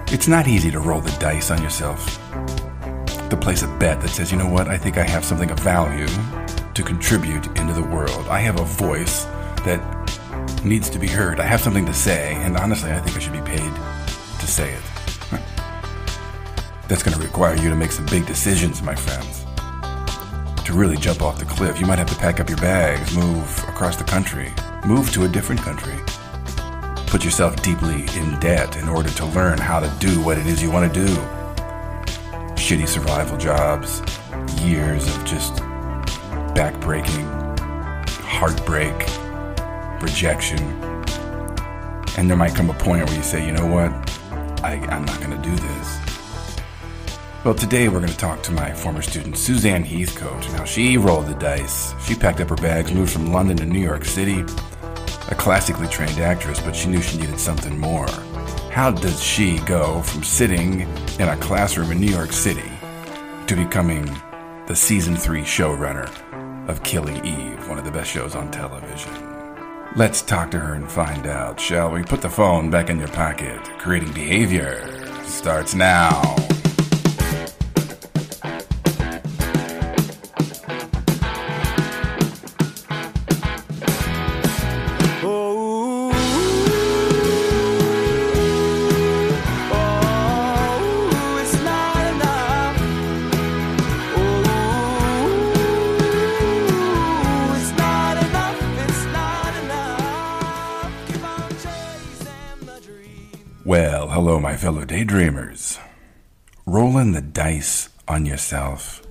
It's not easy to roll the dice on yourself. To place a bet that says, you know what, I think I have something of value to contribute into the world. I have a voice that needs to be heard. I have something to say, and honestly, I think I should be paid to say it. That's going to require you to make some big decisions, my friends. To really jump off the cliff, you might have to pack up your bags, move across the country, move to a different country. Put yourself deeply in debt in order to learn how to do what it is you want to do. Shitty survival jobs, years of just backbreaking, heartbreak, rejection. And there might come a point where you say, you know what, I'm not going to do this. Well, today we're going to talk to my former student, Suzanne Heathcote. Now, she rolled the dice. She packed up her bags, moved from London to New York City. A classically trained actress, but she knew she needed something more. How does she go from sitting in a classroom in New York City to becoming the season 3 showrunner of Killing Eve, one of the best shows on television? Let's talk to her and find out, shall we? Put the phone back in your pocket. Creating Behavior starts now. Well, hello, my fellow daydreamers. Rolling the dice on yourself.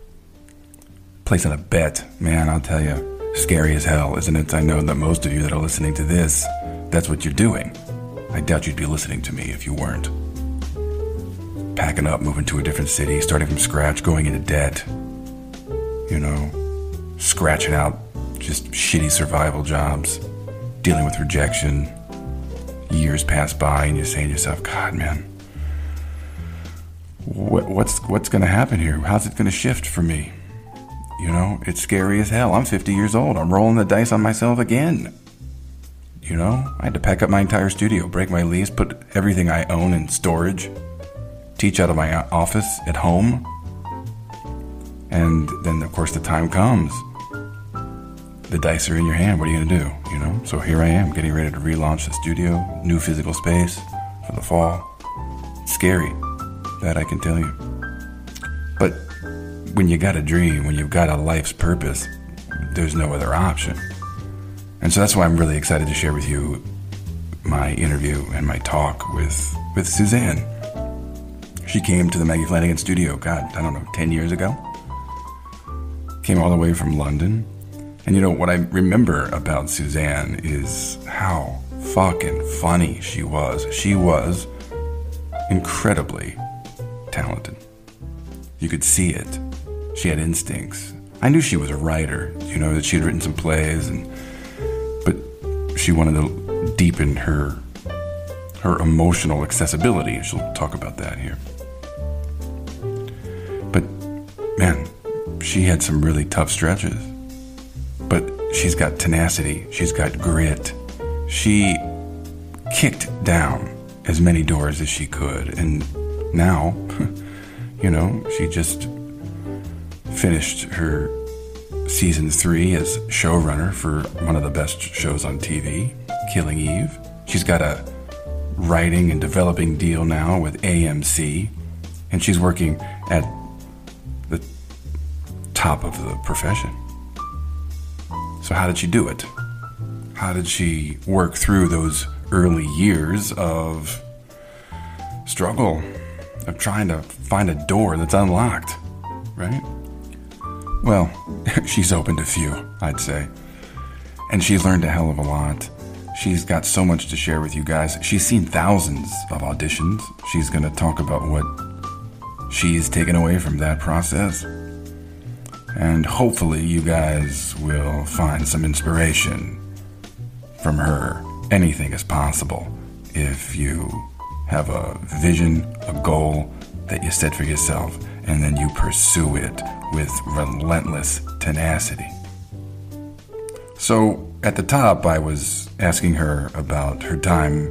Placing a bet, man, I'll tell you, scary as hell, isn't it? I know that most of you that are listening to this, that's what you're doing. I doubt you'd be listening to me if you weren't. Packing up, moving to a different city, starting from scratch, going into debt. You know, scratching out just shitty survival jobs, dealing with rejection. Years pass by and you're saying to yourself, God, man, what's going to happen here? How's it going to shift for me? You know, it's scary as hell. I'm 50 years old. I'm rolling the dice on myself again. You know, I had to pack up my entire studio, break my lease, put everything I own in storage, teach out of my office at home. And then, of course, the time comes. The dice are in your hand. What are you going to do? You know? So here I am, getting ready to relaunch the studio, new physical space for the fall. It's scary, that I can tell you. But when you got a dream, when you've got a life's purpose, there's no other option. And so that's why I'm really excited to share with you my interview and my talk with Suzanne. She came to the Maggie Flanagan studio, 10 years ago. Came all the way from London. And you know, what I remember about Suzanne is how fucking funny she was. She was incredibly talented. You could see it. She had instincts. I knew she was a writer, you know, that she had written some plays, but she wanted to deepen her emotional accessibility. She'll talk about that here. But, man, she had some really tough stretches. But she's got tenacity. She's got grit. She kicked down as many doors as she could. And now, you know, she just finished her season 3 as showrunner for one of the best shows on TV, Killing Eve. She's got a writing and developing deal now with AMC. And she's working at the top of the profession. So how did she do it? How did she work through those early years of struggle, of trying to find a door that's unlocked, right? Well, she's opened a few, I'd say. And she's learned a hell of a lot. She's got so much to share with you guys. She's seen thousands of auditions. She's going to talk about what she's taken away from that process. And hopefully you guys will find some inspiration from her. Anything is possible if you have a vision, a goal that you set for yourself, and then you pursue it with relentless tenacity. So at the top, I was asking her about her time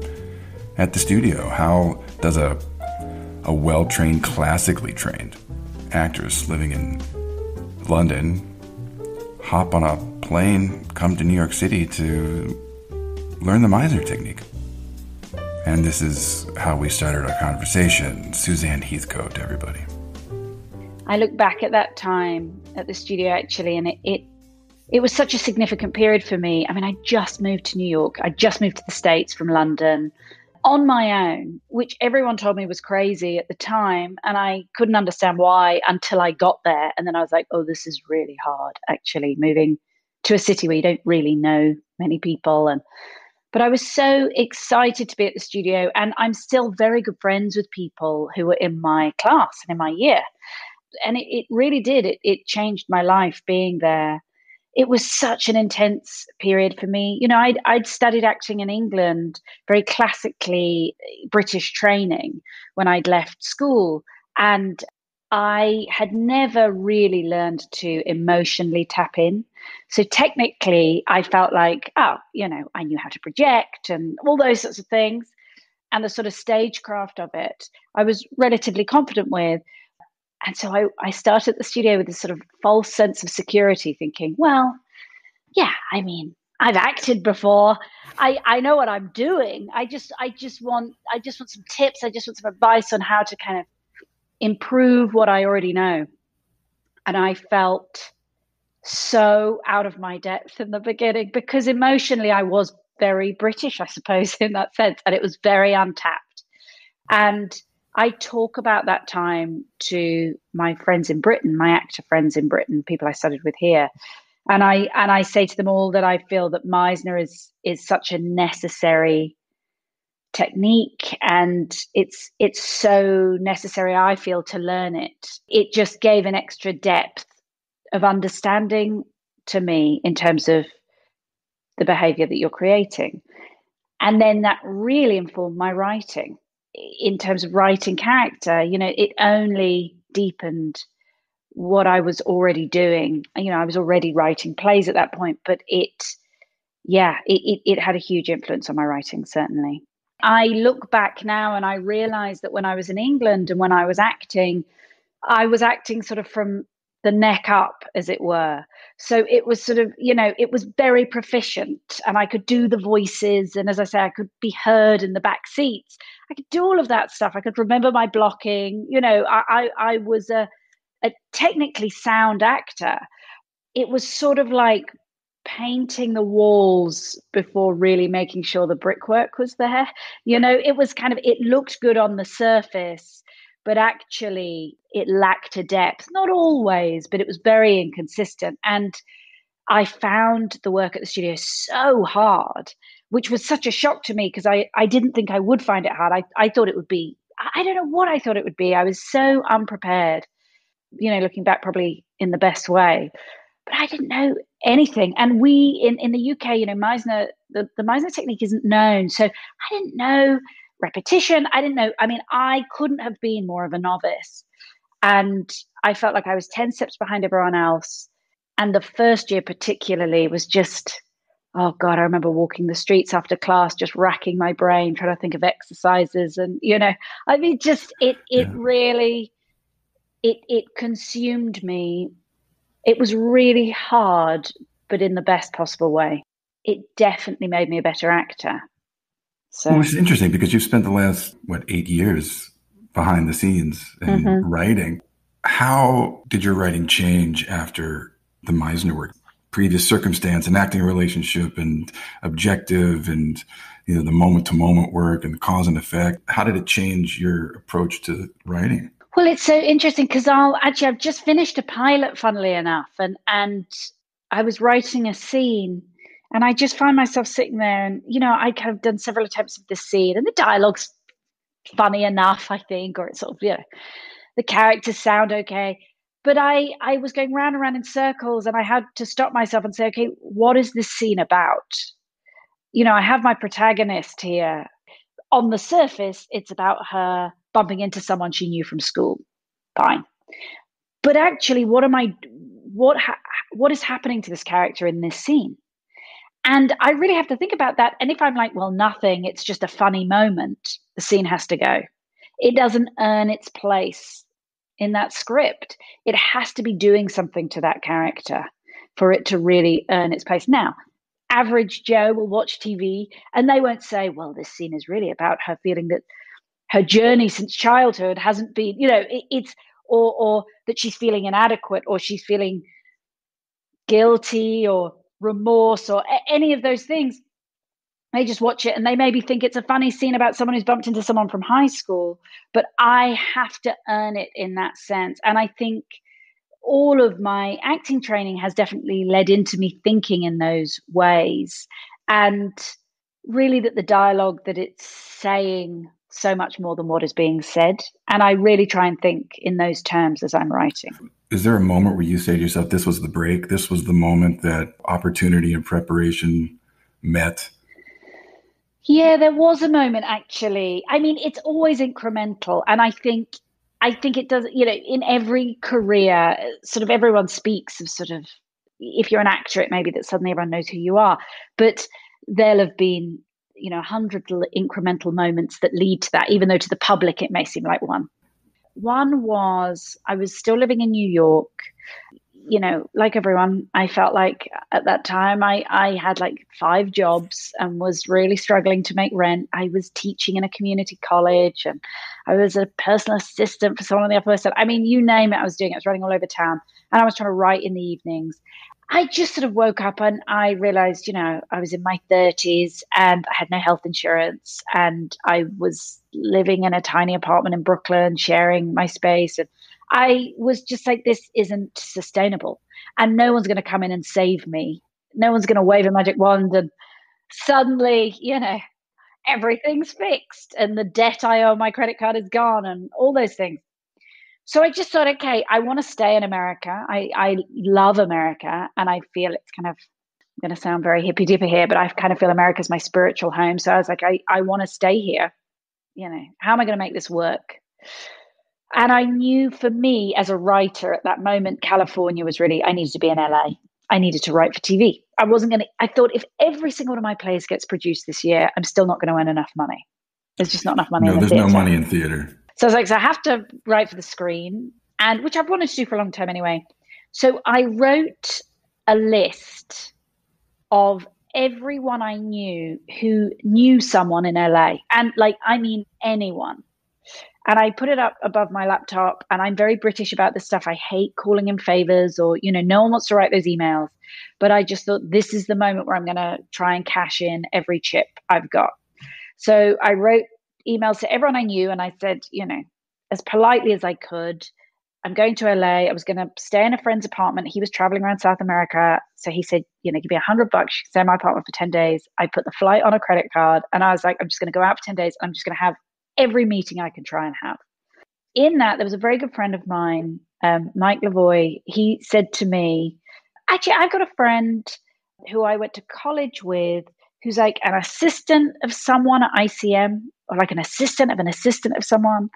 at the studio. How does a a well-trained, classically trained actress living in London, hop on a plane, come to New York City to learn the Meisner technique. And this is how we started our conversation. Suzanne Heathcote, everybody. I look back at that time at the studio, actually, and it was such a significant period for me. I mean, I just moved to New York. I just moved to the States from London on my own, which everyone told me was crazy at the time. And I couldn't understand why until I got there. And then I was like, oh, this is really hard, actually, moving to a city where you don't really know many people. But I was so excited to be at the studio. And I'm still very good friends with people who were in my class and in my year. And it really did. It changed my life being there. It was such an intense period for me. You know, I'd studied acting in England, very classically British training when I'd left school. And I had never really learned to emotionally tap in. So technically, I felt like, oh, you know, I knew how to project and all those sorts of things. And the sort of stagecraft of it, I was relatively confident with. And so I started the studio with this sort of false sense of security, thinking, well, yeah, I mean, I've acted before. I know what I'm doing. I just want some tips. I just want some advice on how to kind of improve what I already know. And I felt so out of my depth in the beginning because emotionally I was very British, I suppose, in that sense. And it was very untapped. And I talk about that time to my friends in Britain, my actor friends in Britain, people I studied with here. And I say to them all that I feel that Meisner is such a necessary technique, and it's so necessary, I feel, to learn it. It just gave an extra depth of understanding to me in terms of the behavior that you're creating. And then that really informed my writing. In terms of writing character, you know, it only deepened what I was already doing. You know, I was already writing plays at that point, but it had a huge influence on my writing, certainly. I look back now and I realize that when I was in England and when I was acting sort of from the neck up, as it were. So it was sort of, you know, it was very proficient and I could do the voices. And as I say, I could be heard in the back seats. I could do all of that stuff. I could remember my blocking. You know, I was a technically sound actor. It was sort of like painting the walls before really making sure the brickwork was there. You know, it was kind of, it looked good on the surface, but actually it lacked a depth. Not always, but it was very inconsistent. And I found the work at the studio so hard, which was such a shock to me because I didn't think I would find it hard. I thought it would be, I don't know what I thought it would be. I was so unprepared, you know, looking back probably in the best way, but I didn't know anything. And we in the UK, you know, Meisner, the Meisner technique isn't known. So I didn't know repetition. I didn't know. I mean, I couldn't have been more of a novice. And I felt like I was 10 steps behind everyone else. And the first year particularly was just, oh God, I remember walking the streets after class, just racking my brain, trying to think of exercises. And, you know, I mean, just it really, it consumed me. It was really hard, but in the best possible way. It definitely made me a better actor. So, well, it's interesting because you've spent the last, 8 years behind the scenes and writing. How did your writing change after the Meisner work? Previous circumstance and acting relationship and objective and, you know, the moment to moment work and cause and effect. How did it change your approach to writing? Well, it's so interesting because I've just finished a pilot, funnily enough, and I was writing a scene and I just find myself sitting there and, you know, I kind of done several attempts of this scene and the dialogue's funny enough, I think, or it's sort of, you know, the characters sound okay. But I was going round and round in circles and I had to stop myself and say, okay, what is this scene about? You know, I have my protagonist here. On the surface, it's about her bumping into someone she knew from school. Fine. But actually, what is happening to this character in this scene? And I really have to think about that. And if I'm like, well, nothing, it's just a funny moment, the scene has to go. it doesn't earn its place in that script. It has to be doing something to that character for it to really earn its place. Now, average Joe will watch TV and they won't say, well, this scene is really about her feeling that her journey since childhood hasn't been, it's, or that she's feeling inadequate, or she's feeling guilty or remorse, or any of those things. They just watch it and they maybe think it's a funny scene about someone who's bumped into someone from high school, but I have to earn it in that sense. And I think all of my acting training has definitely led into me thinking in those ways. And really that the dialogue, that it's saying so much more than what is being said. And I really try and think in those terms as I'm writing. Is there a moment where you say to yourself, this was the break, this was the moment that opportunity and preparation met? Yeah, there was a moment, actually. I mean, it's always incremental. And I think it does, in every career, sort of everyone speaks of sort of, if you're an actor, it may be that suddenly everyone knows who you are. But there'll have been, 100 incremental moments that lead to that, even though to the public it may seem like one. One was, I was still living in New York. Like everyone, I felt like at that time I had like 5 jobs and was really struggling to make rent. I was teaching in a community college and I was a personal assistant for someone on the Upper West Side. I mean, you name it, I was doing it. I was running all over town and I was trying to write in the evenings. I just sort of woke up and I realized, I was in my 30s and I had no health insurance and I was living in a tiny apartment in Brooklyn, sharing my space. And I was just like, this isn't sustainable and no one's going to come in and save me. No one's going to wave a magic wand and suddenly, everything's fixed and the debt I owe on my credit card is gone and all those things. So I just thought, okay, I want to stay in America. I love America and I feel it's kind of, I'm going to sound very hippy dippy here, but I kind of feel America's my spiritual home. So I was like, I want to stay here. How am I going to make this work? And I knew for me as a writer at that moment, California was really, I needed to be in LA. I needed to write for TV. I thought if every single one of my plays gets produced this year, I'm still not going to earn enough money. There's just not enough money in the theater. No money in theater. So I was like, so I have to write for the screen, and which I've wanted to do for a long time anyway. So I wrote a list of everyone I knew who knew someone in LA. And I mean, anyone. And I put it up above my laptop, and I'm very British about this stuff. I hate calling in favors or, no one wants to write those emails. But I just thought this is the moment where I'm going to try and cash in every chip I've got. So I wrote emails to everyone I knew and I said, as politely as I could, I'm going to LA. I was going to stay in a friend's apartment. He was traveling around South America. So he said, give me $100, stay in my apartment for 10 days. I put the flight on a credit card and I was like, I'm just going to go out for 10 days. I'm just going to have every meeting I can try and have. In that, there was a very good friend of mine, Mike Lavoie. He said to me, actually, I've got a friend who I went to college with who's like an assistant of someone at ICM, or like an assistant of someone.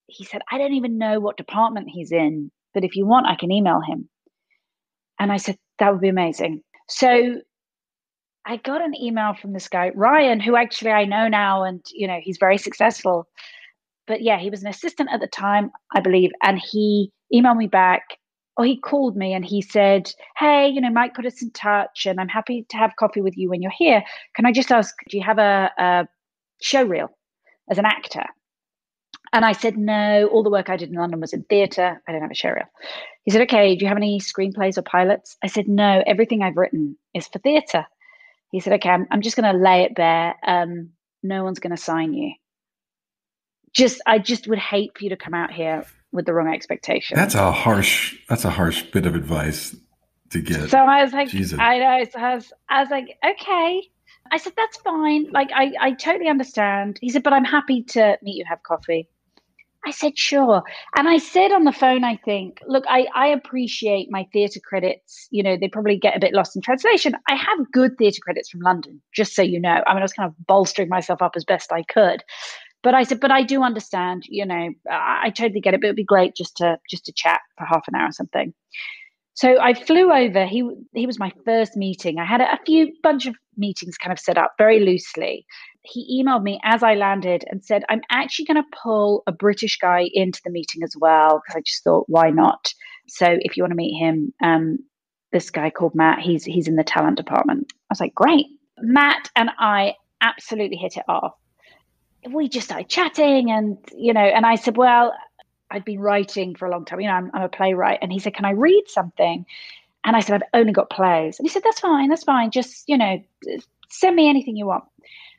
He said, I don't even know what department he's in, but if you want, I can email him. And I said, that would be amazing. So I got an email from this guy, Ryan, who actually I know now, and, he's very successful. But yeah, he was an assistant at the time, I believe. And he emailed me back, or he called me and he said, hey, Mike put us in touch and I'm happy to have coffee with you when you're here. Can I just ask, do you have a show reel as an actor? And I said, no, all the work I did in London was in theatre. I don't have a show reel. He said, okay, do you have any screenplays or pilots? I said, no, everything I've written is for theatre. He said, okay, I'm just going to lay it bare. No one's going to sign you. I just would hate for you to come out here with the wrong expectations. That's a harsh bit of advice to get. So I was like, Jesus. I know. So I was like, okay. I said, that's fine. I totally understand. He said, but I'm happy to meet you, have coffee. I said, sure. And I said on the phone, I think, look, I appreciate my theatre credits. They probably get a bit lost in translation. I have good theatre credits from London, just so you know. I mean, I was kind of bolstering myself up as best I could. But I said, but I do understand, I totally get it, but it'd be great just to chat for half an hour or something. So I flew over. He was my first meeting. I had a few bunch of meetings kind of set up very loosely. He emailed me as I landed and said, "I'm actually going to pull a British guy into the meeting as well because I just thought, why not? So if you want to meet him, this guy called Matt, he's in the talent department." I was like, "Great." Matt and I absolutely hit it off. We just started chatting, and and I said, "Well, I'd been writing for a long time. I'm a playwright." And he said, "Can I read something?" And I said, "I've only got plays." And he said, That's fine. That's fine. Just, send me anything you want."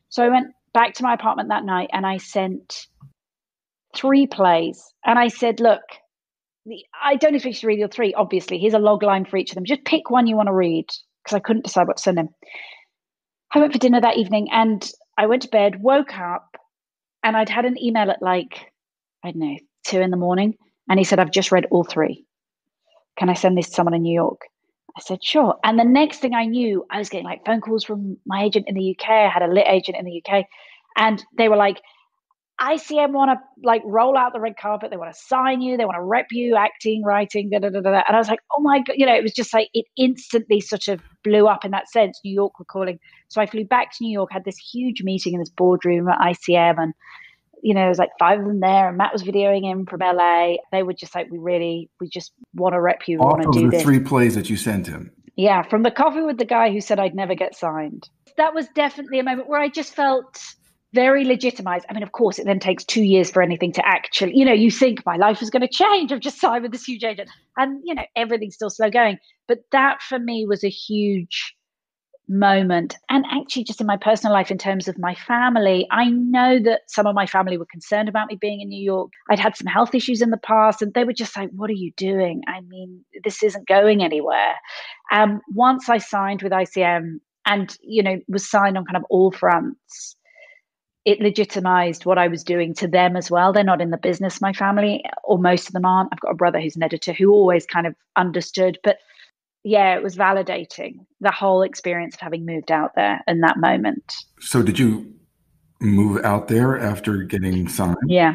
So I went back to my apartment that night and I sent 3 plays. And I said, "Look, I don't expect you to read your 3, obviously. Here's a log line for each of them. Just pick one you want to read," because I couldn't decide what to send him. I went for dinner that evening and I went to bed, woke up, and I'd had an email at like, I don't know, 2 in the morning. And he said, "I've just read all 3. Can I send this to someone in New York?" I said, "Sure." And the next thing I knew, I was getting like phone calls from my agent in the UK. I had a lit agent in the UK. And they were like, "ICM want to like roll out the red carpet. They want to sign you. They want to rep you, acting, writing, da da da da." And I was like, "Oh my God." It was just like, it instantly sort of blew up in that sense. New York were calling. So I flew back to New York, had this huge meeting in this boardroom at ICM. And it was like 5 of them there, and Matt was videoing in from LA. They were just like, we just want to rep you. We Off want to of do the this. 3 plays that you sent him. Yeah, from the coffee with the guy who said I'd never get signed. That was definitely a moment where I just felt very legitimized. I mean, of course, it then takes 2 years for anything to actually, you think my life is going to change. I've just signed with this huge agent and, everything's still slow going. But that for me was a huge moment. And actually, just in my personal life, in terms of my family, I know that some of my family were concerned about me being in New York. I'd had some health issues in the past, and they were just like, "What are you doing? I mean, this isn't going anywhere." Once I signed with ICM and, was signed on kind of all fronts, it legitimized what I was doing to them as well. They're not in the business, my family, or most of them aren't. I've got a brother who's an editor who always kind of understood, but yeah, it was validating, the whole experience of having moved out there in that moment. So did you move out there after getting signed? Yeah.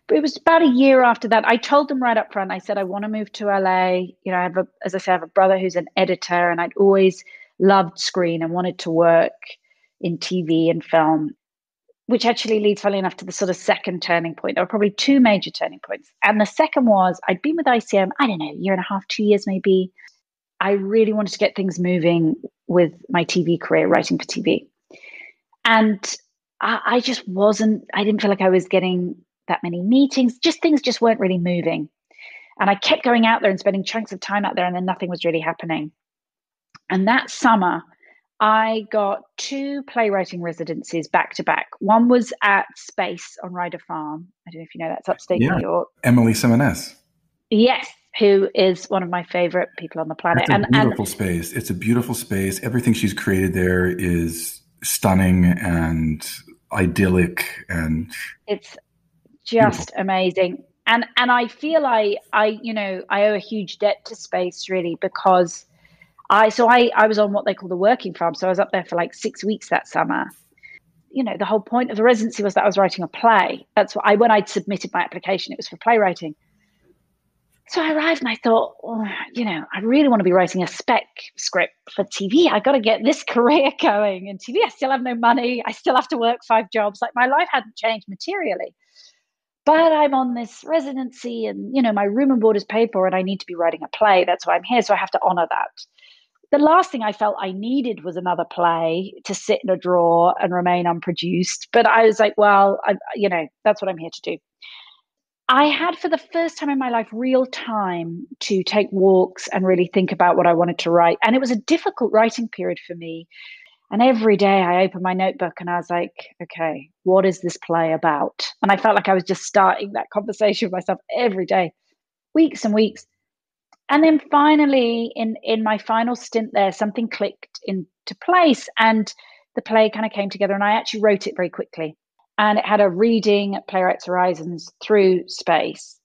But it was about a year after that. I told them right up front, I said, "I want to move to LA. As I said, I have a brother who's an editor, and I'd always loved screen and wanted to work in TV and film," which actually leads, funnily enough, to the sort of second turning point. There were probably 2 major turning points. And the second was, I'd been with ICM, I don't know, 1.5 years, 2 years maybe. I really wanted to get things moving with my TV career, writing for TV. And I just I didn't feel like I was getting that many meetings. Things just weren't really moving. And I kept going out there and spending chunks of time out there, and then nothing was really happening. And that summer, I got 2 playwriting residencies back to back. One was at Space on Ryder Farm. I don't know if you know, that's upstate New York. Emily Simones. Yes, who is one of my favorite people on the planet. It's a beautiful space. It's a beautiful space. Everything she's created there is stunning and idyllic, and it's just amazing. And I feel I owe a huge debt to Space, really, because I was on what they call the working farm. So I was up there for like 6 weeks that summer. The whole point of the residency was that I was writing a play. That's what when I'd submitted my application, it was for playwriting. So I arrived and I thought, I really want to be writing a spec script for TV. I got to get this career going in TV. I still have no money. I still have to work 5 jobs. Like, my life hadn't changed materially. But I'm on this residency and, my room and board is paid for and I need to be writing a play. That's why I'm here. So I have to honor that. The last thing I felt I needed was another play to sit in a drawer and remain unproduced. But I was like, well, that's what I'm here to do. I had, for the first time in my life, real time to take walks and really think about what I wanted to write. And it was a difficult writing period for me. And every day I opened my notebook and I was like, okay, what is this play about? And I felt like I was just starting that conversation with myself every day, weeks and weeks. And then finally, in my final stint there, something clicked into place and the play kind of came together, and I actually wrote it very quickly. And it had a reading at Playwrights Horizons through Space.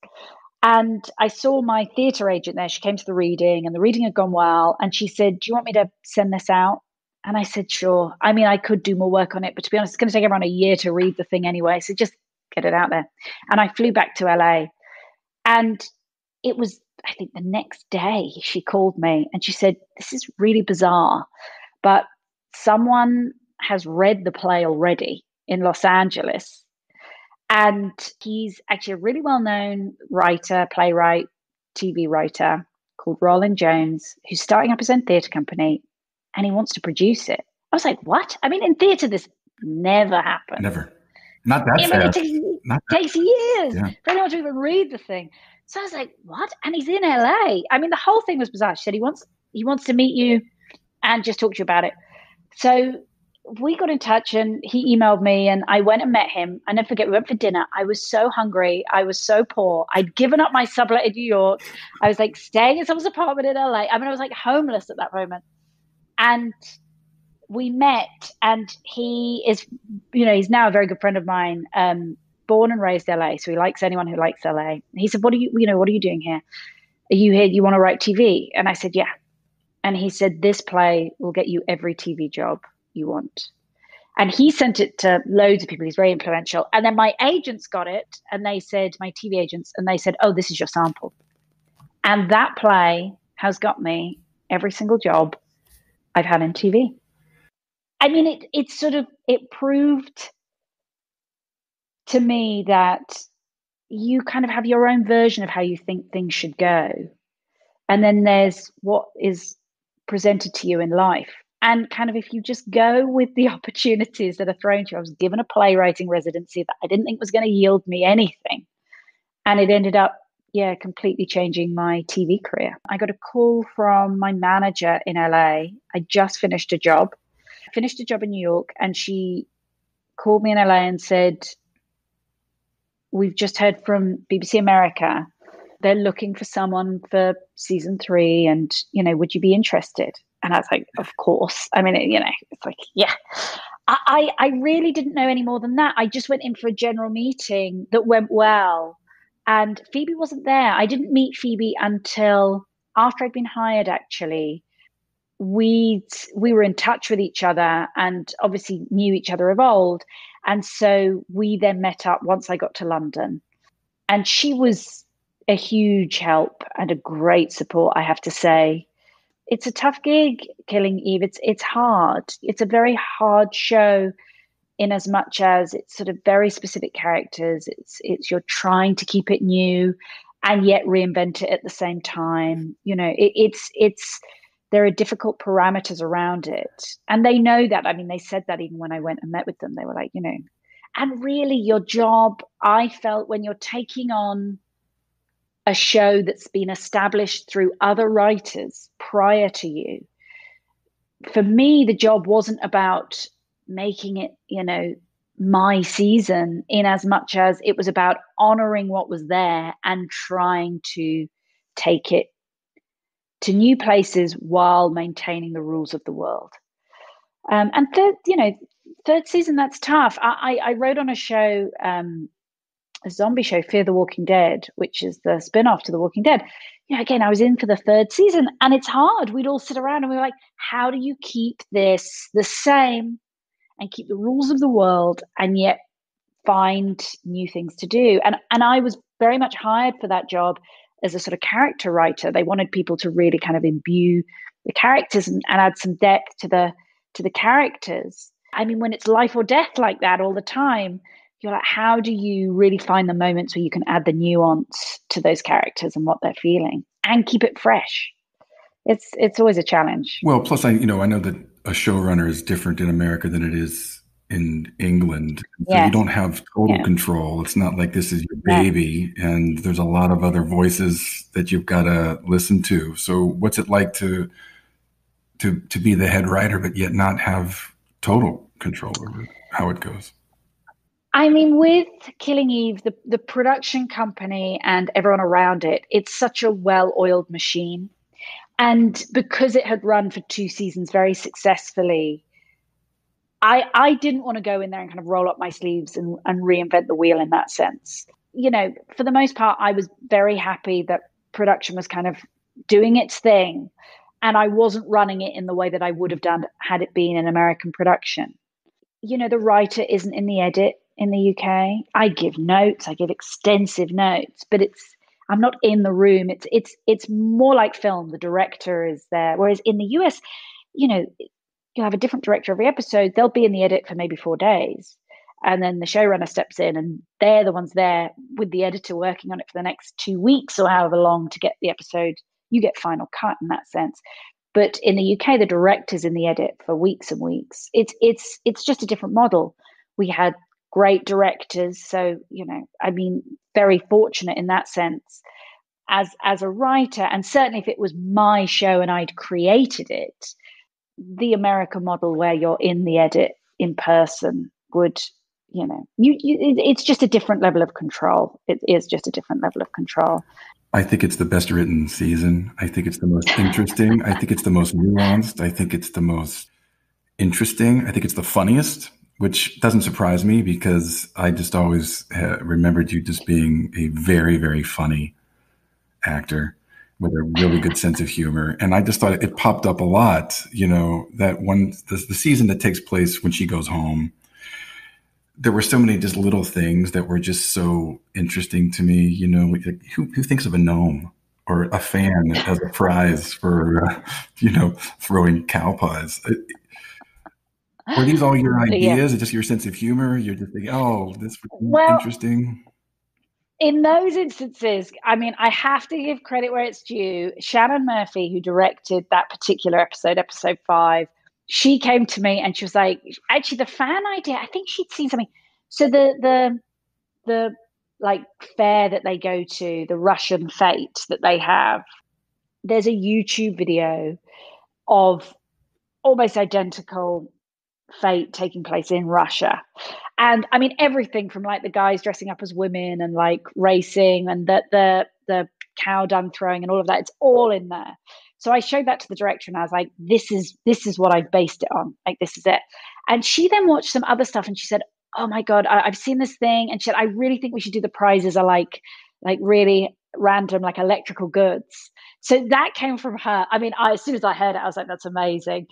And I saw my theatre agent there. She came to the reading and the reading had gone well. And she said, "Do you want me to send this out?" And I said, "Sure." I mean, I could do more work on it, but to be honest, it's going to take around a year to read the thing anyway. So just get it out there. And I flew back to LA. And it was I think the next day she called me and she said, "This is really bizarre, but someone has read the play already in Los Angeles. And he's actually a really well-known writer, playwright, TV writer called Roland Jones, who's starting up his own theatre company, and he wants to produce it." I was like, what? I mean, in theatre, this never happens. Never. Not that I mean, fast. takes years for anyone to even read the thing. So I was like, what? And he's in LA. I mean, the whole thing was bizarre. She said he wants to meet you and just talk to you about it. So we got in touch and he emailed me and I went and met him. I never forget, we went for dinner. I was so hungry. I was so poor. I'd given up my sublet in New York. I was like staying in someone's apartment in LA. I mean, I was like homeless at that moment. And we met and he is, he's now a very good friend of mine, born and raised LA. So he likes anyone who likes LA. He said, what are you doing here? Are you here? You want to write TV? And I said, yeah. And he said, this play will get you every TV job you want. And he sent it to loads of people. He's very influential. And then my agents got it and they said, my TV agents, and they said, oh, this is your sample. And that play has got me every single job I've had in TV. I mean, it proved to me that you kind of have your own version of how you think things should go. And then there's what is presented to you in life. And kind of if you just go with the opportunities that are thrown to you. I was given a playwriting residency that I didn't think was going to yield me anything. And it ended up, completely changing my TV career. I got a call from my manager in LA. I just finished a job in New York, and she called me in LA and said, we've just heard from BBC America. They're looking for someone for season 3 and, would you be interested? And I was like, of course. I mean, it's like, yeah. I really didn't know any more than that. I just went in for a general meeting that went well. And Phoebe wasn't there. I didn't meet Phoebe until after I'd been hired, actually. We were in touch with each other and obviously knew each other of old. And so we then met up once I got to London. And she was a huge help and a great support, I have to say. It's a tough gig, Killing Eve. It's hard. It's a very hard show in as much as it's sort of very specific characters. It's you're trying to keep it new and yet reinvent it at the same time. It's there are difficult parameters around it. And they know that. I mean, they said that even when I went and met with them, they were like, and really your job, I felt, when you're taking on a show that's been established through other writers prior to you, for me, the job wasn't about making it, my season, in as much as it was about honoring what was there and trying to take it to new places while maintaining the rules of the world. And third season, that's tough. I wrote on a show, a zombie show, Fear the Walking Dead, which is the spin-off to The Walking Dead. Again, I was in for the third season and it's hard. We'd all sit around and we were like, how do you keep this the same and keep the rules of the world and yet find new things to do? And I was very much hired for that job as a sort of character writer. They wanted people to really kind of imbue the characters and add some depth to the characters. I mean, when it's life or death like that all the time, you're like, how do you really find the moments where you can add the nuance to those characters and what they're feeling and keep it fresh? It's always a challenge. Well, plus I know that a showrunner is different in America than it is in England. So Yes. You don't have total control. It's not like this is your baby, and there's a lot of other voices that you've got to listen to. So what's it like to be the head writer, but yet not have total control over how it goes? I mean, with Killing Eve, the production company and everyone around it, it's such a well-oiled machine. And because it had run for 2 seasons very successfully, I didn't want to go in there and kind of roll up my sleeves and reinvent the wheel in that sense. For the most part, I was very happy that production was kind of doing its thing. And I wasn't running it in the way that I would have done had it been an American production. The writer isn't in the edit in the UK. I give notes, I give extensive notes, but I'm not in the room. It's more like film. The director is there. Whereas in the US, you know, you'll have a different director every episode. They'll be in the edit for maybe 4 days. And then the showrunner steps in and they're the ones there with the editor working on it for the next 2 weeks or however long to get the episode. You get final cut in that sense. But in the UK, the director's in the edit for weeks and weeks. It's just a different model. We had great directors, so I mean, very fortunate in that sense. As a writer, and certainly if it was my show and I'd created it, the American model where you're in the edit in person would, it's just a different level of control. It is just a different level of control. I think it's the best written season. I think it's the most interesting. I think it's the most nuanced. I think it's the most interesting. I think it's the funniest, which doesn't surprise me because I just always remembered you just being a very, very funny actor with a really good sense of humor. And I just thought it popped up a lot, that the season that takes place when she goes home. There were so many just little things that were just so interesting to me. Like who thinks of a gnome or a fan as a prize for, throwing cow pies? Were these all your ideas? Yeah. Is it just your sense of humor? You're just thinking, oh, this was interesting. In those instances, I mean, I have to give credit where it's due. Shannon Murphy, who directed that particular episode 5, she came to me and she was like, actually, the fan idea, I think she'd seen something. So the like fair that they go to, the Russian fete that they have, there's a YouTube video of almost identical fate taking place in Russia. And I mean, everything from like the guys dressing up as women and like racing and the cow dung throwing and all of that, it's all in there. So I showed that to the director and I was like, this is what I've based it on. Like, this is it. And she then watched some other stuff and she said, oh my God, I've seen this thing. And she said, I really think we should do the prizes are like really random, like electrical goods. So that came from her. I mean, as soon as I heard it, I was like, that's amazing.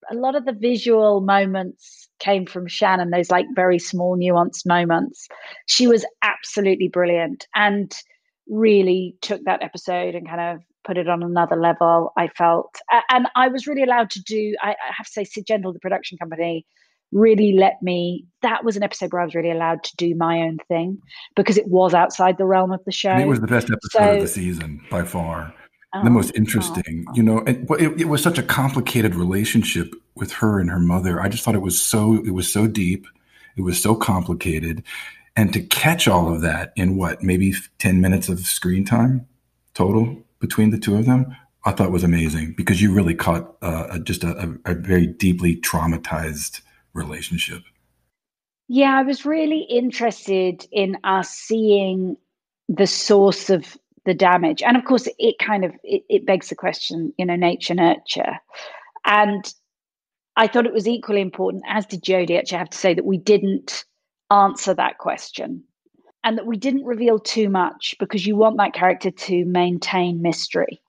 A lot of the visual moments came from Shannon, those like very small nuanced moments. She was absolutely brilliant and really took that episode and kind of put it on another level, I felt. And I was really allowed to do, I have to say, Sid Gentle, the production company, really let me, that was an episode where I was really allowed to do my own thing because it was outside the realm of the show. And it was the best episode of the season by far. The most interesting, and it was such a complicated relationship with her and her mother. I just thought it was so deep. It was so complicated. And to catch all of that in maybe 10 minutes of screen time total between the two of them, I thought was amazing because you really caught just a very deeply traumatized relationship. Yeah, I was really interested in us seeing the source of the damage. And of course, it begs the question, nature, nurture. And I thought it was equally important, as did Jodie, actually, I have to say, that we didn't answer that question and that we didn't reveal too much because you want that character to maintain mystery.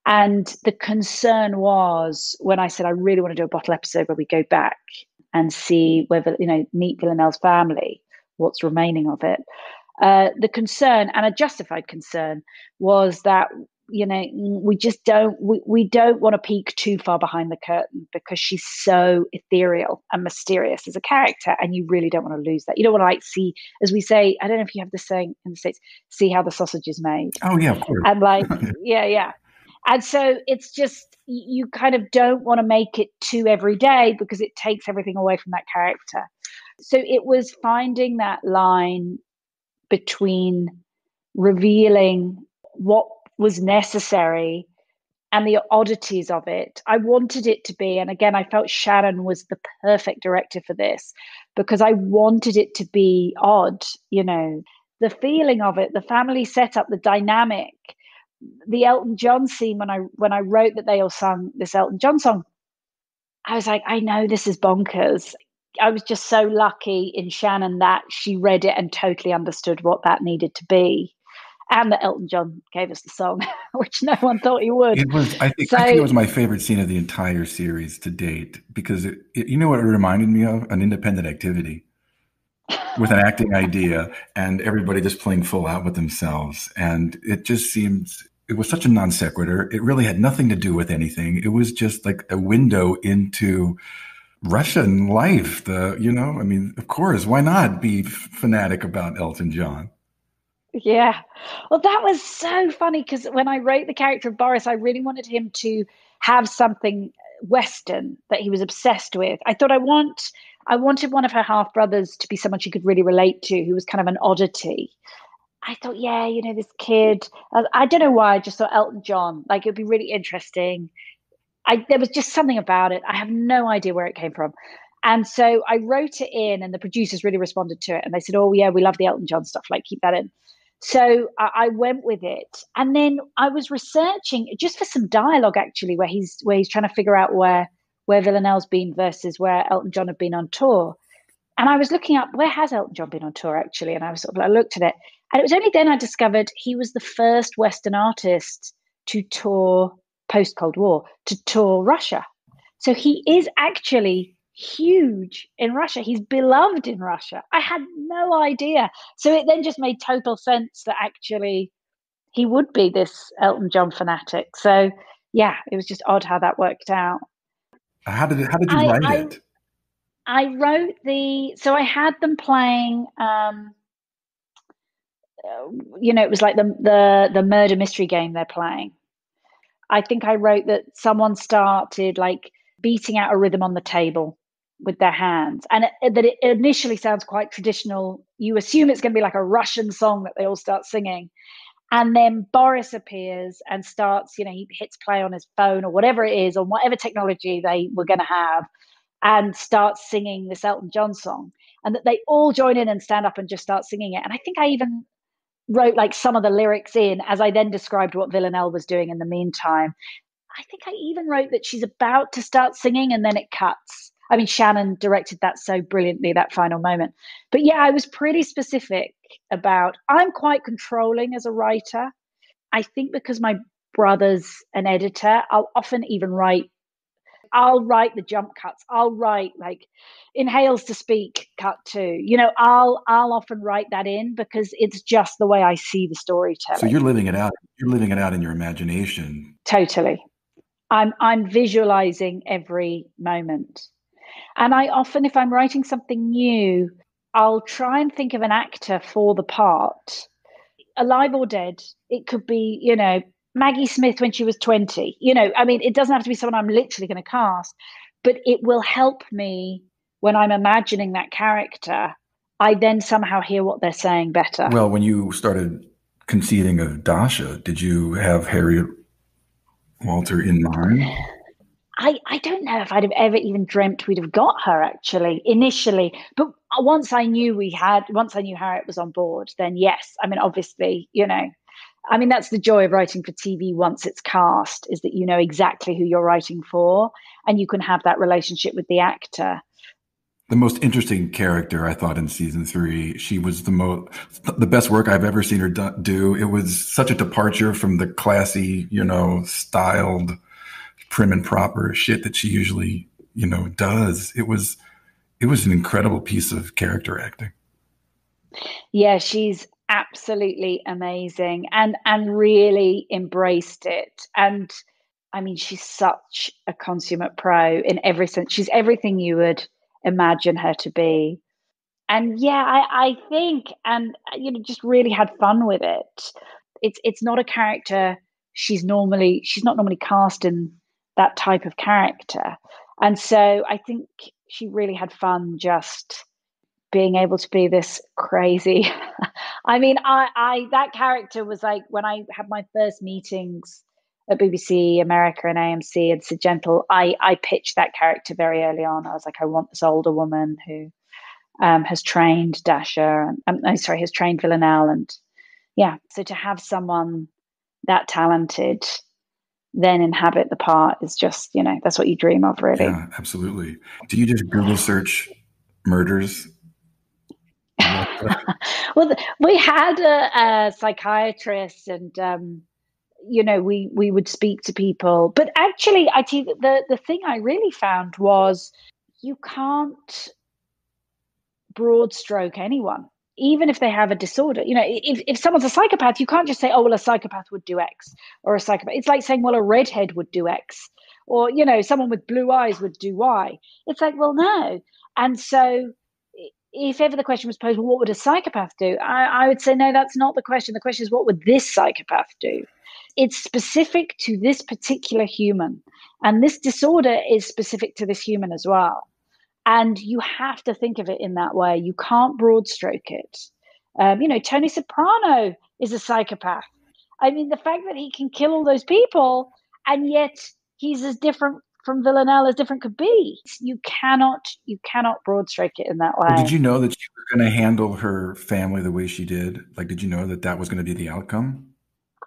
And the concern was when I said, I really want to do a bottle episode where we go back and see whether, meet Villanelle's family, what's remaining of it. The concern, and a justified concern, was that we just don't want to peek too far behind the curtain because she's so ethereal and mysterious as a character, and you really don't want to lose that. You don't want to see, as we say, I don't know if you have the saying in the States, see how the sausage is made. Oh yeah, of course. And yeah. And so it's just, you kind of don't want to make it too everyday because it takes everything away from that character. So it was finding that line between revealing what was necessary and the oddities of it. I wanted it to be, and again, I felt Shannon was the perfect director for this because I wanted it to be odd, the feeling of it, the family setup, the dynamic, the Elton John scene. When I wrote that they all sung this Elton John song, I was like, I know this is bonkers. I was just so lucky in Shannon that she read it and totally understood what that needed to be. And that Elton John gave us the song, which no one thought he would. It was, I think it was my favorite scene of the entire series to date because you know what it reminded me of? An Independent Activity. with an acting idea and everybody just playing full out with themselves. And it just seems it was such a non sequitur. It really had nothing to do with anything. It was just like a window into Russian life. I mean, of course, why not be fanatic about Elton John? Yeah. Well, that was so funny because when I wrote the character of Boris, I really wanted him to have something Western that he was obsessed with. I wanted one of her half brothers to be someone she could really relate to, who was kind of an oddity. I thought, yeah, this kid. I don't know why. I just thought Elton John, like it'd be really interesting. There was just something about it. I have no idea where it came from. And so I wrote it in, and the producers really responded to it. And they said, "Oh, yeah, we love the Elton John stuff. Like, keep that in." So I went with it. And then I was researching just for some dialogue, actually, where he's trying to figure out where Villanelle's been versus where Elton John had been on tour. And I was looking up where has Elton John been on tour, actually. And I looked at it. And it was only then I discovered he was the first Western artist to tour post Cold War, to tour Russia. So he is actually huge in Russia. He's beloved in Russia. I had no idea. So it then just made total sense that actually he would be this Elton John fanatic. So yeah, it was just odd how that worked out. How did you I write I it? I wrote so I had them playing it was like the murder mystery game they're playing. I think I wrote that someone started like beating out a rhythm on the table with their hands, and that it initially sounds quite traditional. You assume it's going to be like a Russian song that they all start singing, and then Boris appears and starts. He hits play on his phone or whatever it is, on whatever technology they were going to have, and starts singing this Elton John song, and that they all join in and stand up and just start singing it. And I think I even wrote like some of the lyrics in as I then described what Villanelle was doing in the meantime. I think I even wrote that she's about to start singing and then it cuts. I mean, Shannon directed that so brilliantly, that final moment. But yeah, I was pretty specific about, I'm quite controlling as a writer. I think because my brother's an editor, I'll write the jump cuts. I'll write like inhales to speak cut two. I'll often write that in because it's just the way I see the So storytelling. you're living it out. You're living it out in your imagination. Totally. I'm visualizing every moment. And I often, if I'm writing something new, I'll try and think of an actor for the part, alive or dead. It could be, Maggie Smith when she was 20. I mean, it doesn't have to be someone I'm literally going to cast, but it will help me when I'm imagining that character. I then somehow hear what they're saying better. Well, when you started conceiving of Dasha, did you have Harriet Walter in mind? I don't know if I'd have ever even dreamt we'd have got her actually initially, but once I knew Harriet was on board, then yes. I mean, obviously, I mean, that's the joy of writing for TV once it's cast, is that you know exactly who you're writing for and you can have that relationship with the actor. The most interesting character I thought in season 3. She was the best work I've ever seen her do. It was such a departure from the classy, styled, prim and proper shit that she usually, does. It was an incredible piece of character acting. Yeah, she's absolutely amazing and really embraced it. And I mean, she's such a consummate pro in every sense. She's everything you would imagine her to be. And yeah, I think, and just really had fun with it. It's not a character she's not normally cast in that type of character. And so I think she really had fun just being able to be this crazy. I mean, I that character was like when I had my first meetings at BBC America and AMC and Sid Gentle, I pitched that character very early on. I was like, I want this older woman who has trained Dasher, and has trained Villanelle, and yeah. So to have someone that talented then inhabit the part is just, that's what you dream of, really. Yeah, absolutely. Do you just Google search murders? Well, we had a psychiatrist, and we would speak to people. But actually, I tell you, the thing I really found was you can't broad stroke anyone, even if they have a disorder. If someone's a psychopath, you can't just say, oh, well, a psychopath would do X, or a psychopath. It's like saying, well, a redhead would do X, or, someone with blue eyes would do Y. It's like, well, no. And so if ever the question was posed, well, what would a psychopath do? I would say, no, that's not the question. The question is, what would this psychopath do? It's specific to this particular human. And this disorder is specific to this human as well. And you have to think of it in that way. You can't broad stroke it. Tony Soprano is a psychopath. I mean, the fact that he can kill all those people and yet he's as different from Villanelle as different could be. You cannot broad stroke it in that way. Well, did you know that you were going to handle her family the way she did? Like, did you know that that was going to be the outcome?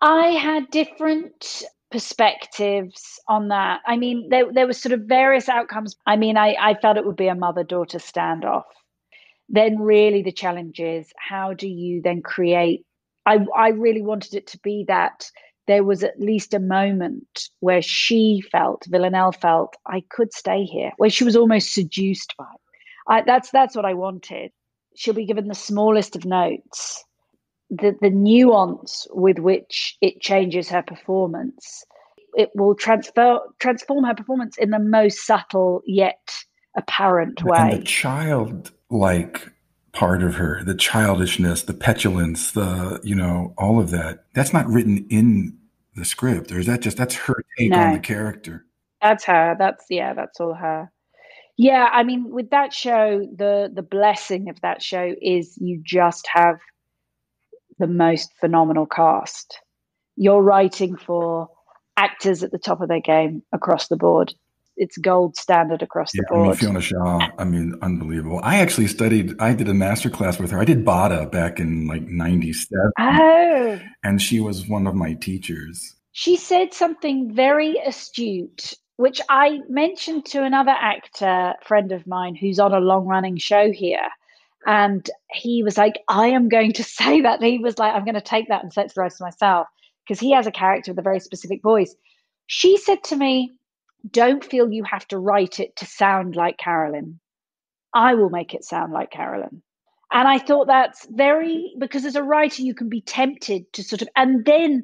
I had different perspectives on that. I mean, there was sort of various outcomes. I mean, I felt it would be a mother-daughter standoff. Then really the challenge is, how do you then create, I really wanted it to be that there was at least a moment where Villanelle felt, I could stay here, where she was almost seduced by it. That's what I wanted. She'll be given the smallest of notes. The nuance with which it changes her performance, it will transform her performance in the most subtle yet apparent way. And the childlike part of her, the childishness, the petulance, all of that, that's not written in the script, or is that's her take on the character? That's her. That's all her. Yeah, I mean, with that show, the blessing of that show is you just have the most phenomenal cast. You're writing for actors at the top of their game across the board. It's gold standard across the board. I mean, Fiona Shaw, unbelievable. I actually I did a master class with her. I did Bada back in like 97. Oh. And she was one of my teachers. She said something very astute, which I mentioned to another actor friend of mine who's on a long running show here. And he was like, I am going to say that. And he was like, I'm going to take that and say it to the rest of myself, because he has a character with a very specific voice. She said to me, don't feel you have to write it to sound like Carolyn. I will make it sound like Carolyn. And I thought that's because as a writer, you can be tempted to sort of, and then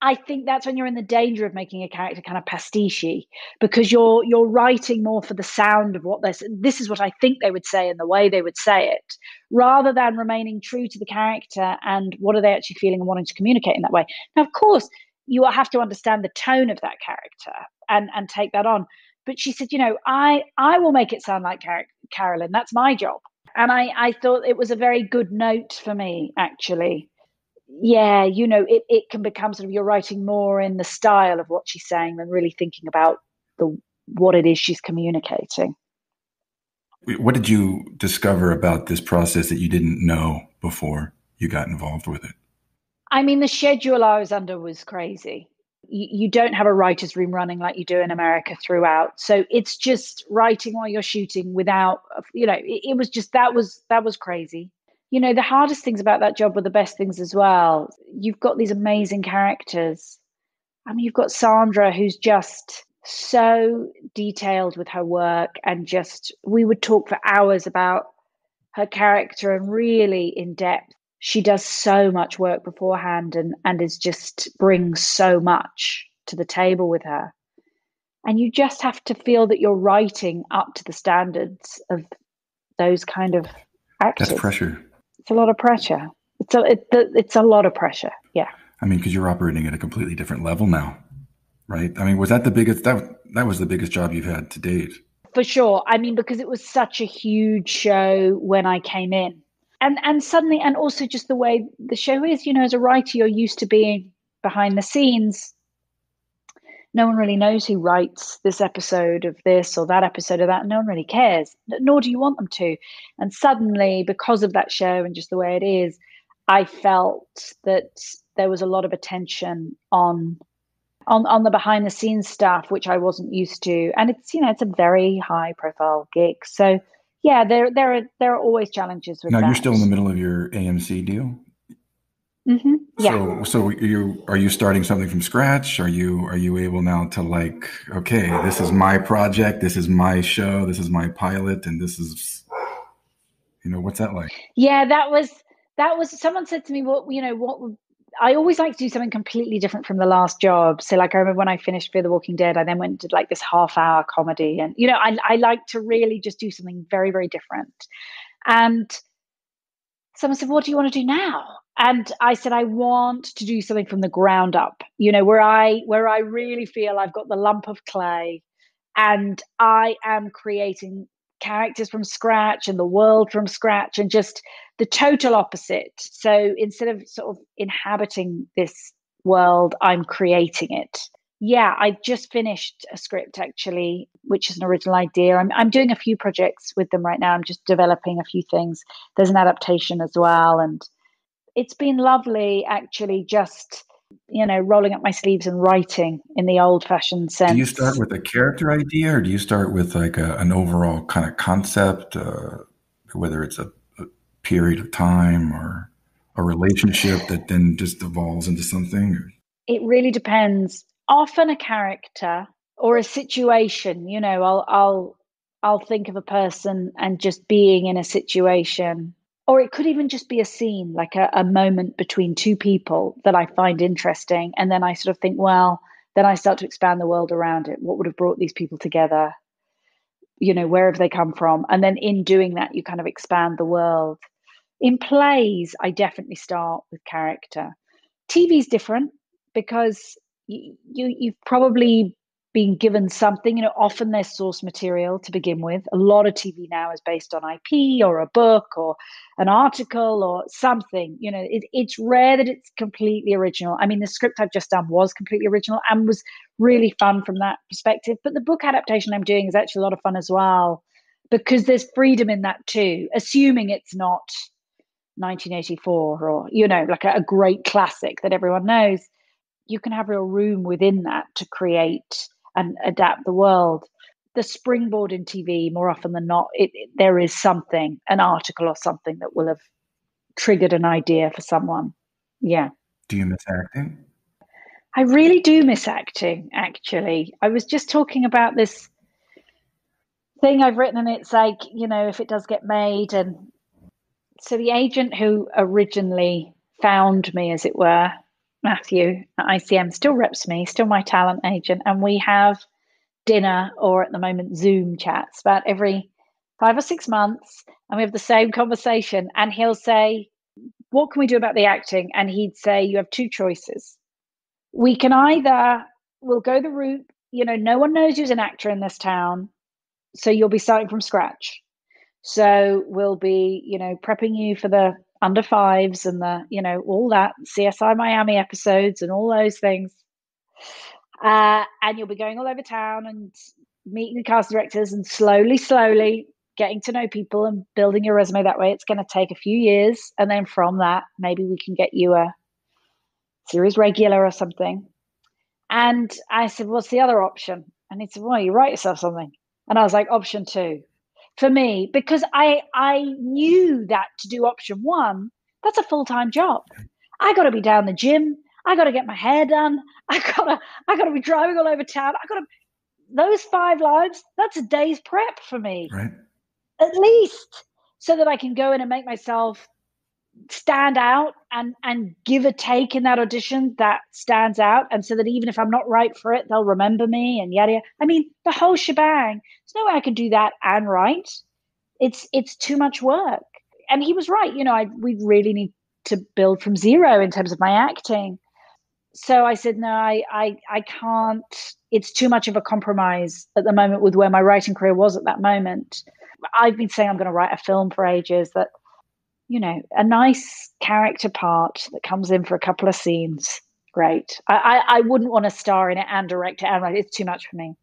I think that's when you're in the danger of making a character kind of pastiche, because you're writing more for the sound of what this is what I think they would say and the way they would say it, rather than remaining true to the character and what are they actually feeling and wanting to communicate in that way. Now, of course, you have to understand the tone of that character and take that on. But she said, I will make it sound like Carolyn. That's my job. And I thought it was a very good note for me, actually. Yeah, it can become sort of you're writing more in the style of what she's saying than really thinking about what it is she's communicating. What did you discover about this process that you didn't know before you got involved with it? I mean, the schedule I was under was crazy. You don't have a writer's room running like you do in America throughout. So it's just writing while you're shooting without, it was just, that was crazy. The hardest things about that job were the best things as well. You've got these amazing characters. I mean, you've got Sandra, who's just so detailed with her work, and we would talk for hours about her character and really in depth. She does so much work beforehand and is just brings so much to the table with her. And you just have to feel that you're writing up to the standards of those kind of actors. That's pressure. It's a lot of pressure. It's a lot of pressure. Yeah. I mean, because you're operating at a completely different level now, right? I mean, was that the biggest? That was the biggest job you've had to date? For sure. I mean, because it was such a huge show when I came in, and suddenly, and also just the way the show is. As a writer, you're used to being behind the scenes. No one really knows who writes this episode of this or that episode of that. No one really cares, nor do you want them to. And suddenly, because of that show and just the way it is, I felt that there was a lot of attention on the behind the scenes stuff, which I wasn't used to. And it's a very high profile gig. So yeah, there are always challenges with that. Now you're still in the middle of your AMC deal. Mm-hmm. Yeah. So are you starting something from scratch? Are you able now to okay, this is my project, this is my show, this is my pilot, and this is What's that like? Yeah, that was someone said to me, I always like to do something completely different from the last job. So like I remember when I finished Fear the Walking Dead, I then went and did like this half-hour comedy. And I like to really just do something very, very different. And someone said, "What do you want to do now?" And I said, "I want to do something from the ground up, where I really feel I've got the lump of clay and I am creating characters from scratch and the world from scratch and just the total opposite. So instead of sort of inhabiting this world, I'm creating it." Yeah, I just finished a script actually, which is an original idea. I'm doing a few projects with them right now. I'm just developing a few things. There's an adaptation as well, and it's been lovely actually just rolling up my sleeves and writing in the old fashioned Do you start sense. with a character idea, or do you start with like an overall kind of concept, whether it's a period of time or a relationship that then just evolves into something? It really depends. Often a character or a situation, I'll think of a person and just being in a situation. Or it could even just be a scene, like a moment between two people that I find interesting. And then I sort of think, well, then I start to expand the world around it. What would have brought these people together? Where have they come from? And then in doing that, you kind of expand the world. In plays, I definitely start with character. TV's different because you've probably been given something. Often there's source material to begin with. A lot of TV now is based on IP or a book or an article or something. It's rare that it's completely original. I mean, the script I've just done was completely original and was really fun from that perspective. But the book adaptation I'm doing is actually a lot of fun as well because there's freedom in that too, assuming it's not 1984 or like a great classic that everyone knows. You can have real room within that to create and adapt the world. The springboard in TV, more often than not, there is something, an article or something that will have triggered an idea for someone. Yeah, Do you miss acting? I really do miss acting. Actually, I was just talking about this thing I've written, and it's like, if it does get made. And so the agent who originally found me, as it were, Matthew at ICM, still reps me, still my talent agent, and we have dinner, or at the moment Zoom chats, about every 5 or 6 months, and we have the same conversation. And he'll say, "What can we do about the acting?" And he'd say, "You have two choices. We can either we'll go the route, no one knows you're an actor in this town, so you'll be starting from scratch. So we'll be, prepping you for the under fives and all that CSI Miami episodes and all those things. And you'll be going all over town and meeting the cast directors and slowly, slowly getting to know people and building your resume that way. It's going to take a few years. And then from that, maybe we can get you a series regular or something." And I said, "What's the other option?" And he said, "Well, you write yourself something." And I was like, "Option two." For me, because I knew that to do option one, that's a full-time job. I got to be down the gym. I got to get my hair done. I got to be driving all over town. I got to those 5 lines. That's a day's prep for me, Right? at least, so that I can go in and make myself stand out and give a take in that audition that stands out, and so that even if I'm not right for it, they'll remember me and yada yada. I mean, the whole shebang. There's no way I can do that and write. It's too much work. And he was right. We really need to build from zero in terms of my acting. So I said, no, I can't. It's too much of a compromise at the moment with where my writing career was at that moment. I've been saying I'm going to write a film for ages. That a nice character part that comes in for a couple of scenes. Great. I wouldn't want to star in it and direct it and write it. It's too much for me.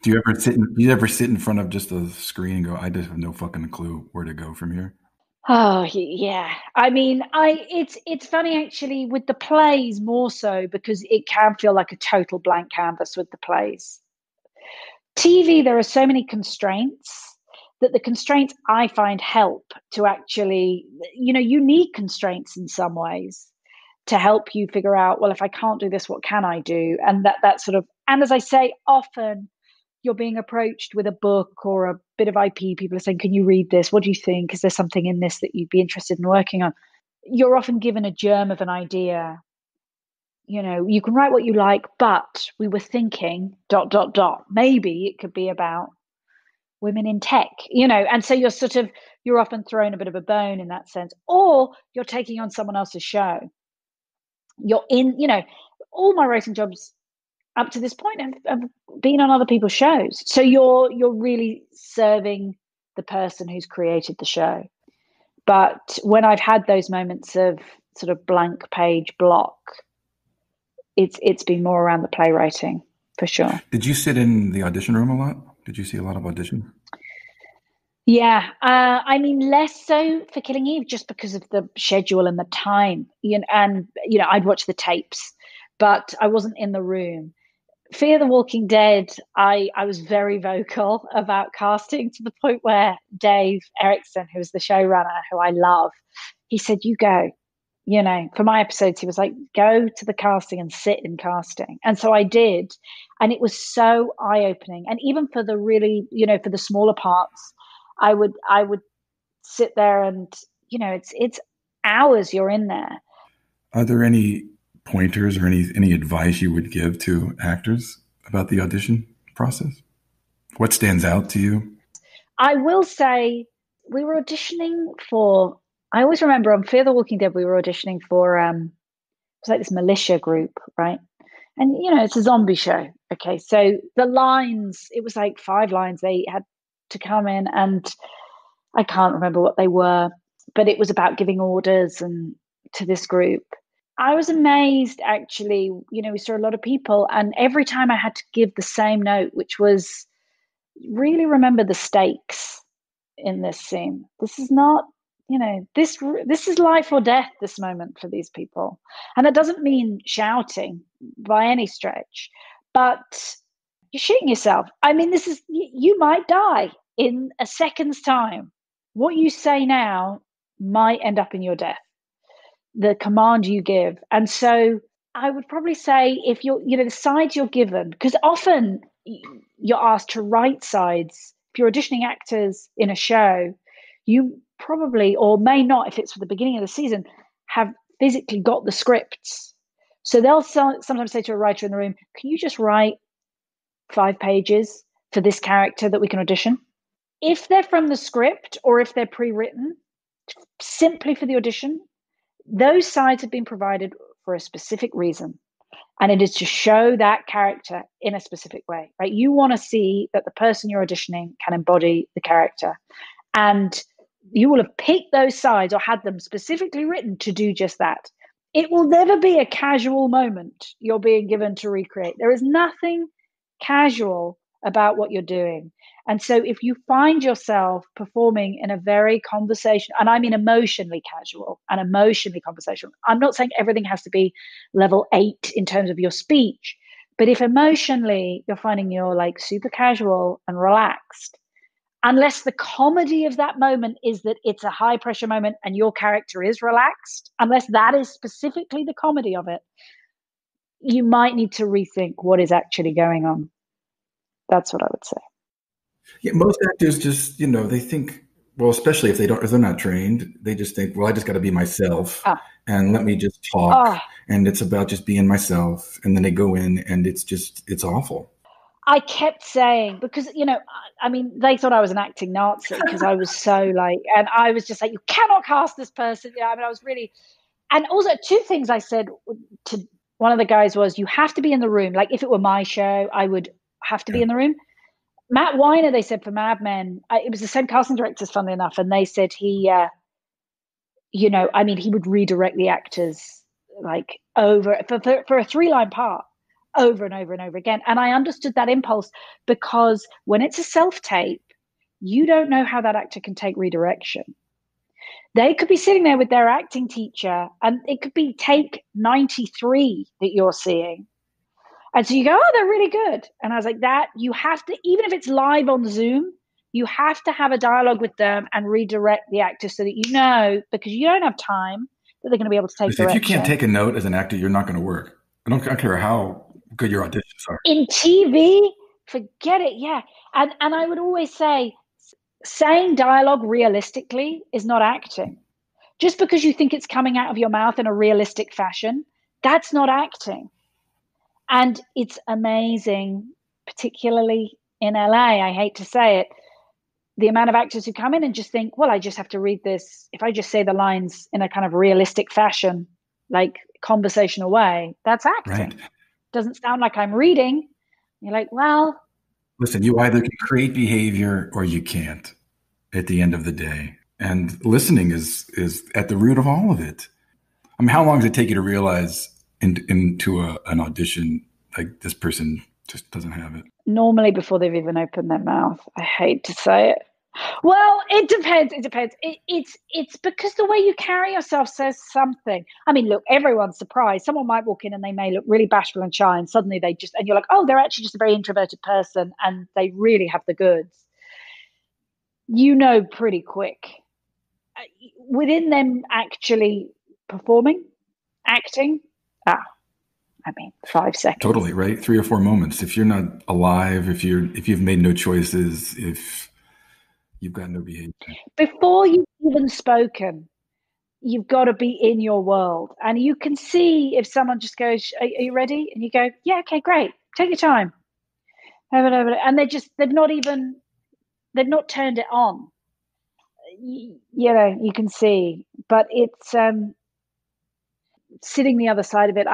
Do you ever sit in front of just a screen and go, I just have no fucking clue where to go from here? Oh yeah. I mean, it's funny actually with the plays more so because it can feel like a total blank canvas with the plays. TV, there are so many constraints that the constraints I find help to actually, unique constraints in some ways to help you figure out, well, if I can't do this, what can I do? And that sort of, and as I say, often you're being approached with a book or a bit of IP. People are saying, can you read this? What do you think? Is there something in this that you'd be interested in working on? You're often given a germ of an idea. You can write what you like, but we were thinking ... Maybe it could be about women in tech, and so you're often thrown a bit of a bone in that sense, or you're taking on someone else's show. You're in, all my writing jobs up to this point have been on other people's shows. So you're really serving the person who's created the show. But when I've had those moments of sort of blank page block, it's been more around the playwriting for sure. Did you sit in the audition room a lot? Did you see a lot of auditions? Yeah, I mean, less so for Killing Eve, just because of the schedule and the time. And I'd watch the tapes, but I wasn't in the room. Fear the Walking Dead, I was very vocal about casting, to the point where Dave Erickson, who was the showrunner, who I love, he said, you go. For my episodes, he was like, go to the casting and sit in casting. And so I did. And it was so eye-opening. And even for the really, for the smaller parts, I would sit there and, it's hours you're in there. Are there any pointers or any advice you would give to actors about the audition process? What stands out to you? I will say we were auditioning for, I always remember on Fear the Walking Dead, we were auditioning for, it was like this militia group, right? And, it's a zombie show. Okay. So the lines, it was like 5 lines they had to come in, and I can't remember what they were, but it was about giving orders and to this group. I was amazed, actually. We saw a lot of people, and every time I had to give the same note, which was really remember the stakes in this scene. This is not, this is life or death, this moment for these people. And that doesn't mean shouting by any stretch, but you're shooting yourself. I mean, you might die in a second's time. What you say now might end up in your death, the command you give. And so I would probably say, if the sides you're given, because often you're asked to write sides. If you're auditioning actors in a show, you probably, or may not, if it's for the beginning of the season, have physically got the scripts. So they'll sometimes say to a writer in the room, can you just write 5 pages for this character that we can audition? If they're from the script or if they're pre-written, simply for the audition, those sides have been provided for a specific reason. And it is to show that character in a specific way, right? You want to see that the person you're auditioning can embody the character. And you will have picked those sides or had them specifically written to do just that. It will never be a casual moment you're being given to recreate. There is nothing casual about what you're doing. And so if you find yourself performing in a very conversational, and I mean emotionally casual and emotionally conversational, I'm not saying everything has to be level 8 in terms of your speech, but if emotionally you're finding you're like super casual and relaxed, unless the comedy of that moment is that it's a high pressure moment and your character is relaxed, unless that is specifically the comedy of it, you might need to rethink what is actually going on. That's what I would say. Yeah, most actors just, they think, well, especially if they're not trained, they just think, well, I just got to be myself and let me just talk. And it's about just being myself. And then they go in and it's awful. I kept saying, because, they thought I was an acting Nazi because I was so and I was just like, you cannot cast this person. I was really, and also 2 things I said to one of the guys was, you have to be in the room. Like if it were my show, I would have to be in the room. Matt Weiner, they said, for Mad Men, it was the same casting directors, funnily enough, and they said he, he would redirect the actors like over for a 3-line part over and over and over again. And I understood that impulse, because when it's a self-tape, you don't know how that actor can take redirection. They could be sitting there with their acting teacher, and it could be take 93 that you're seeing. And so you go, oh, they're really good. And I was like, that you have to, even if it's live on Zoom, you have to have a dialogue with them and redirect the actor so that because you don't have time, that they're going to be able to take direction. If you can't take a note as an actor, you're not going to work. I don't care how good your auditions are. In TV, Forget it. Yeah. And I would always say saying dialogue realistically is not acting. Just because you think it's coming out of your mouth in a realistic fashion, that's not acting. And it's amazing, particularly in LA, I hate to say it, the amount of actors who come in and just think, well, I just have to read this. If I just say the lines in a kind of realistic fashion, like conversational way, that's acting. Right. Doesn't sound like I'm reading. You're like, well, listen, you either can create behavior or you can't at the end of the day. And listening is at the root of all of it. I mean, how long does it take you to realize into an audition, like this person just doesn't have it? Normally before they've even opened their mouth. I hate to say it. Well, it depends. It depends. It's because the way you carry yourself says something. I mean, look, everyone's surprised. Someone might walk in and they may look really bashful and shy, and suddenly and you're like, oh, they're actually just a very introverted person, and they really have the goods. You know pretty quick. Within them actually performing, acting, I mean, 5 seconds. Totally, right? 3 or 4 moments. If you're not alive, if you've made no choices, if you've got no behavior. Before you've even spoken, you've got to be in your world. And you can see if someone just goes, are you ready? And you go, yeah, okay, great. Take your time. And they've not turned it on. You know, you can see, but it's sitting the other side of it.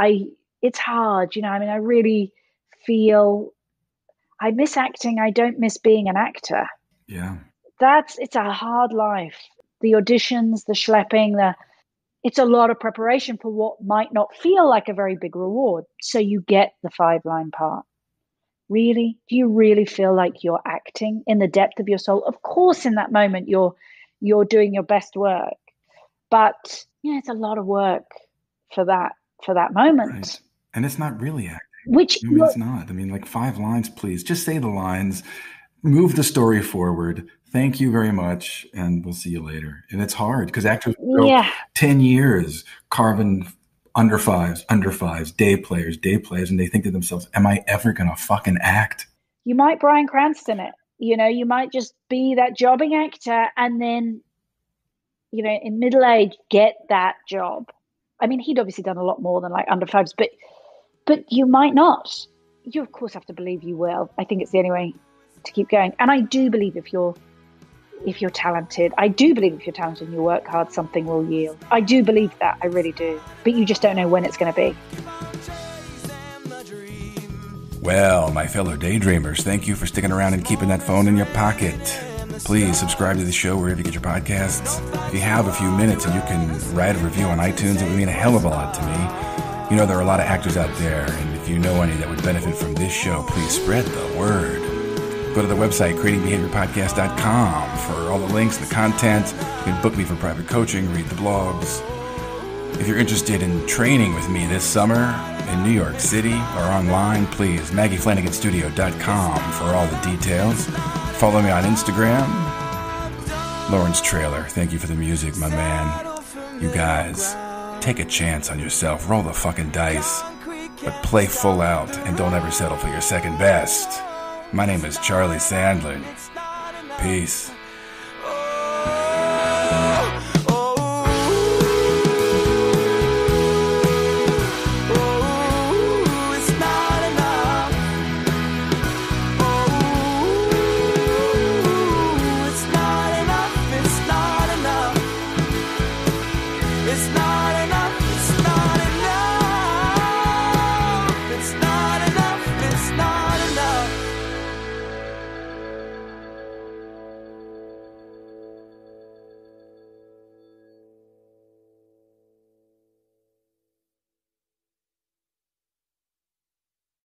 It's hard, you know. I mean, I really feel I miss acting. I don't miss being an actor. Yeah, it's a hard life. The auditions, the schlepping, it's a lot of preparation for what might not feel like a very big reward. So you get the 5-line part. Really? Do you really feel like you're acting in the depth of your soul? Of course, in that moment, you're doing your best work. But yeah, it's a lot of work for that moment. Right. And it's not really acting. Which it's not. I mean, like 5 lines, please. Just say the lines. Move the story forward. Thank you very much, and we'll see you later. And it's hard because actors go 10 years carving under fives, day players, and they think to themselves, am I ever going to fucking act? You might Bryan Cranston it. You know, you might just be that jobbing actor and then, you know, in middle age, get that job. I mean, he'd obviously done a lot more than like under fives, but you might not. You, of course, have to believe you will. I think it's the only way to keep going. And I do believe if you're talented, and you work hard, something will yield. I do believe that. I really do. But you just don't know when it's going to be. Well, my fellow daydreamers, thank you for sticking around and keeping that phone in your pocket. Please subscribe to the show wherever you get your podcasts. If you have a few minutes and you can write a review on iTunes, it would mean a hell of a lot to me. You know, there are a lot of actors out there, and if you know any that would benefit from this show, please spread the word. Go to the website, creatingbehaviorpodcast.com, for all the links, the content. You can book me for private coaching, read the blogs. If you're interested in training with me this summer in New York City or online, please, MaggieFlanaganStudio.com for all the details. Follow me on Instagram. Lawrence Trailer, thank you for the music, my man. You guys, take a chance on yourself. Roll the fucking dice. But play full out and don't ever settle for your second best. My name is Charlie Sandlan. Peace.